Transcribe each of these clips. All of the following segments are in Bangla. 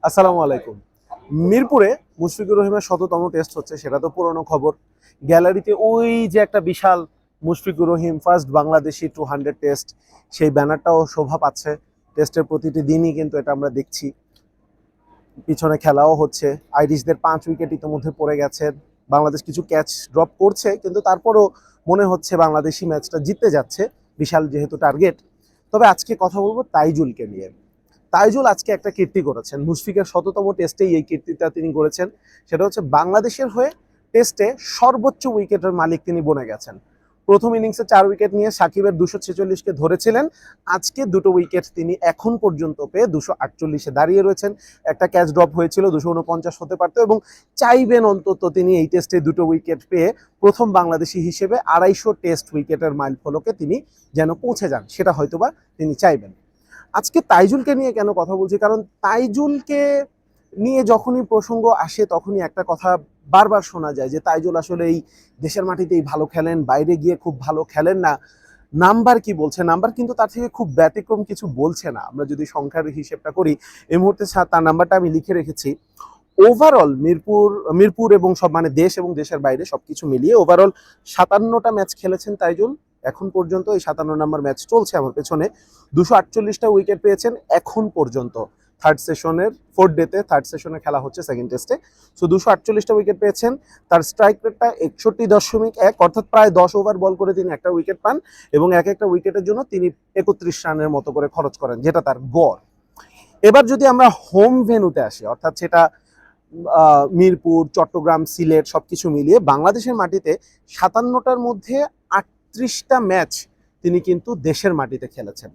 আসসালামু আলাইকুম। মিরপুরে মুশফিকুর রহিমের ১০০তম টেস্ট হচ্ছে, সেটা তো পুরনো খবর। গ্যালারিতে ওই যে একটা বিশাল মুশফিকুর রহিম ফার্স্ট বাংলাদেশি 200 টেস্ট, সেই ব্যানারটাও শোভা পাচ্ছে। টেস্টের প্রতিটি দিনই কিন্তু এটা আমরা দেখছি, পিছনে খেলাও হচ্ছে। আইরিশদের 5 উইকেট ইতিমধ্যে পড়ে গেছে। বাংলাদেশ কিছু ক্যাচ ড্রপ করছে, কিন্তু তারপরও মনে হচ্ছে বাংলাদেশি ম্যাচটা জিততে যাচ্ছে, বিশাল যেহেতু টার্গেট। তবে আজকে কথা বলবো তাইজুলকে নিয়ে। তাইজুল আজকে একটা কীর্তি করেছেন, মুশফিকের ১০০তম টেস্টেই এই কীর্তিটা তিনি করেছেন। সেটা হচ্ছে বাংলাদেশের হয়ে টেস্টে সর্বোচ্চ উইকেটের মালিক তিনি বনে গেছেন। প্রথম ইনিংসে ৪ উইকেট নিয়ে সাকিবের ২৪৬কে ধরেছিলেন। আজকে দুটো উইকেট তিনি এখন পর্যন্ত পেয়ে ২৪৮-এ দাঁড়িয়ে রয়েছেন। একটা ক্যাচ ড্রপ হয়েছিল, ২৪৯ হতে পারত, এবং চাইবেন অন্তত তিনি এই টেস্টে দুটো উইকেট পেয়ে প্রথম বাংলাদেশি হিসেবে ২৫০ টেস্ট উইকেটের মাইলফলকে তিনি যেন পৌঁছে যান, সেটা হয়তোবা তিনি চাইবেন। আজকে তাইজুলকে নিয়ে কেন কথা বলছি, কারণ তাইজুলকে নিয়ে যখনই প্রসঙ্গ আসে তখনই একটা কথা বারবার শোনা যায় যে তাইজুল আসলে এই দেশের মাটিতেই ভালো খেলেন, বাইরে গিয়ে খুব ভালো খেলেন না। নাম্বার কি বলছে, নাম্বার কিন্তু তার থেকে খুব ব্যতিক্রম কিছু বলছে না। আমরা যদি সংখ্যার হিসেবটা করি, এই মুহূর্তে তার নাম্বারটা আমি লিখে রেখেছি। ওভারঅল মিরপুর এবং সব মানে দেশ এবং দেশের বাইরে সবকিছু মিলিয়ে ওভারঅল ৫৭টা ম্যাচ খেলেছেন তাইজুল এখন পর্যন্ত। এই ৫৭ নম্বর ম্যাচ চলছে আমার পেছনে। ২৪৮টা উইকেট পেয়েছেন এখন পর্যন্ত। ফোর্থ ডেতে থার্ড সেশনে খেলা হচ্ছে, সেকেন্ড টেস্টে। সো ২৪৮টা উইকেট পেয়েছেন। তার স্ট্রাইক রেটটা ৬১.১, অর্থাৎ প্রায় ১০ ওভার বল করে তিনি একটা উইকেট পান, এবং এক একটা উইকেটের জন্য তিনি ৩১ রানের মতো করে খরচ করেন, যেটা তার গড়। এবার যদি আমরা হোম ভেন্যুতে আসি, অর্থাৎ সেটা মিরপুর, চট্টগ্রাম, সিলেট সবকিছু মিলিয়ে বাংলাদেশের মাটিতে ৫৭টার মধ্যে ৩৮টা ম্যাচ তিনি কিন্তু দেশের মাটিতে খেলেছেন।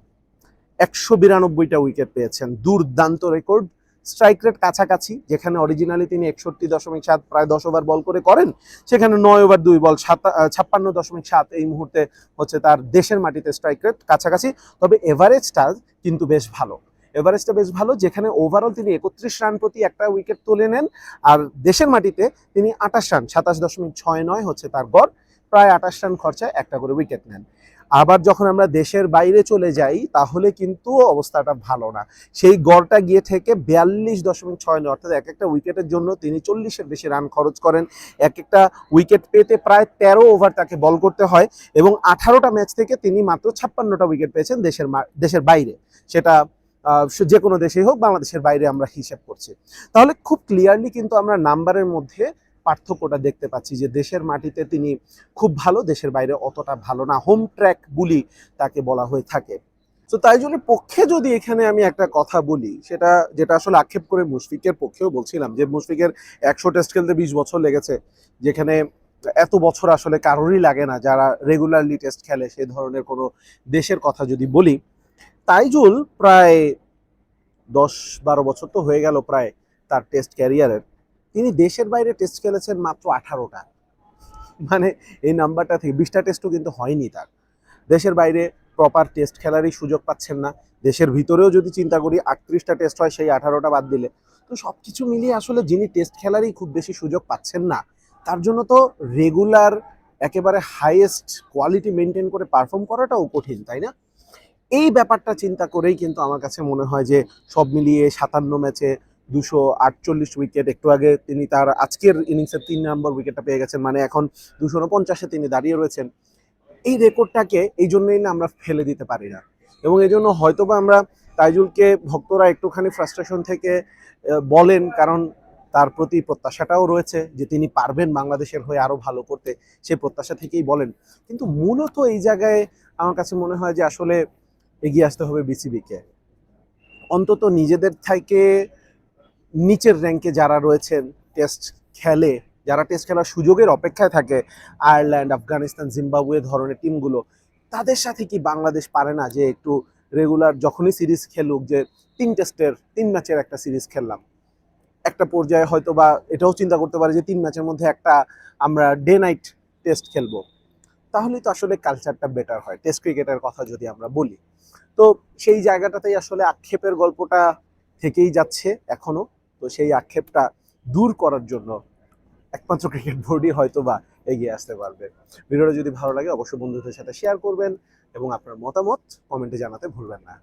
১৯২টা উইকেট পেয়েছেন, দুর্দান্ত রেকর্ড। স্ট্রাইক রেট কাছাকাছি, যেখানে অরিজিনালি তিনি ৬১.৭ প্রায় ১০ ওভার বল করেন, সেখানে ৯ ওভার ২ বল ৫৬.৭ এই মুহূর্তে হচ্ছে তার দেশের মাটিতে স্ট্রাইক রেট কাছাকাছি। তবে এভারেজটা কিন্তু বেশ ভালো, যেখানে ওভারঅল তিনি ৩১ রান প্রতি একটা উইকেট তুলে নেন, আর দেশের মাটিতে তিনি ২৮ রান ২৭.৬৯ হচ্ছে তার গড়, প্রায় ২৮ রান খরচায় একটা করে উইকেট নেন। আবার যখন আমরা দেশের বাইরে চলে যাই, তাহলে কিন্তু অবস্থাটা ভালো না। সেই গড়টা গিয়ে থেকে ৪২.৬৯, অর্থাৎ এক একটা উইকেটের জন্য তিনি ৪০-এর বেশি রান খরচ করেন। এক একটা উইকেট পেতে প্রায় ১৩ ওভার তাকে বল করতে হয়, এবং ১৮টা ম্যাচ থেকে তিনি মাত্র ৫৬টা উইকেট পেয়েছেন দেশের বাইরে। সেটা যে কোনো দেশেই হোক, বাংলাদেশের বাইরে আমরা হিসেব করছি। তাহলে খুব ক্লিয়ারলি কিন্তু আমরা নাম্বারের মধ্যে পার্থক্যটা দেখতে পাচ্ছি, যে দেশের মাটিতে তিনি খুব ভালো, দেশের বাইরে অতটা ভালো না। হোম ট্র্যাক বুলি তাকে বলা হয়ে থাকে। তো তাইজুলের পক্ষে যদি এখানে আমি একটা কথা বলি, যেটা আসলে আক্ষেপ করে মুশফিকের পক্ষেও বলছিলাম, যে মুশফিকের ১০০ টেস্ট খেলতে ২০ বছর লেগেছে, যেখানে এত বছর আসলে কারোরই লাগে না যারা রেগুলারলি টেস্ট খেলে সেই ধরনের কোনো দেশের কথা যদি বলি। তাইজুল প্রায় ১০-১২ বছর তো হয়ে গেল প্রায় তার টেস্ট ক্যারিয়ারের। তিনি দেশের বাইরে টেস্ট খেলেছেন মাত্র ১৮টা, মানে এই নাম্বারটা থেকে ২০টা টেস্টও কিন্তু হয়নি তার। দেশের বাইরে প্রপার টেস্ট খেলারই সুযোগ পাচ্ছেন না। দেশের ভিতরেও যদি চিন্তা করি, ৩৮টা টেস্ট হয় সেই ১৮টা বাদ দিলে। তো সব কিছু মিলিয়ে আসলে যিনি টেস্ট খেলারই খুব বেশি সুযোগ পাচ্ছেন না, তার জন্য তো রেগুলার একেবারে হাইয়েস্ট কোয়ালিটি মেনটেন করে পারফর্ম করাটাও কঠিন, তাই না? এই ব্যাপারটা চিন্তা করেই কিন্তু আমার কাছে মনে হয় যে সব মিলিয়ে ৫৭ ম্যাচে ২৪৮ উইকেট, একটু আগে তিনি তার আজকের ইনিংসের ৩ নম্বর উইকেটটা পেয়ে গেছেন, মানে এখন ২৪৯-এ তিনি দাঁড়িয়ে রয়েছেন। এই রেকর্ডটাকে এই জন্যই না আমরা ফেলে দিতে পারি না, এবং এই জন্য হয়তোবা আমরা তাইজুলকে ভক্তরা একটুখানি ফ্রাস্ট্রেশন থেকে বলেন, কারণ তার প্রতি প্রত্যাশাটাও রয়েছে যে তিনি পারবেন বাংলাদেশের হয়ে আরো ভালো করতে, সে প্রত্যাশা থেকেই বলেন। কিন্তু মূলত এই জায়গায় আমার কাছে মনে হয় যে আসলে এগিয়ে আসতে হবে বিসিবিকে। অন্তত নিজেদের থেকে নিচের র্যাঙ্কে যারা রয়েছেন, টেস্ট খেলে, যারা টেস্ট খেলার সুযোগের অপেক্ষায় থাকে, আয়ারল্যান্ড, আফগানিস্তান, জিম্বাবুয়ে ধরনের টিমগুলো, তাদের সাথে কি বাংলাদেশ পারে না যে একটু রেগুলার যখনই সিরিজ খেলুক, যে ৩ ম্যাচের একটা সিরিজ খেললাম, একটা পর্যায়ে হয়তো বা এটাও চিন্তা করতে পারে যে ৩ ম্যাচের মধ্যে একটা আমরা ডে নাইট টেস্ট খেলবো, তাহলেই তো আসলে কালচারটা বেটার হয় টেস্ট ক্রিকেটের কথা যদি আমরা বলি। তো সেই জায়গাটাতেই আসলে আক্ষেপের গল্পটা থেকেই যাচ্ছে এখনো। তো সেই আক্ষেপটা দূর করার জন্য একমাত্র ক্রিকেট বোর্ডই হয়তো বা এগিয়ে আসতে পারবে। ভিডিওটা যদি ভালো লাগে অবশ্যই বন্ধুদের সাথে শেয়ার করবেন, এবং আপনার মতামত কমেন্টে জানাতে ভুলবেন না।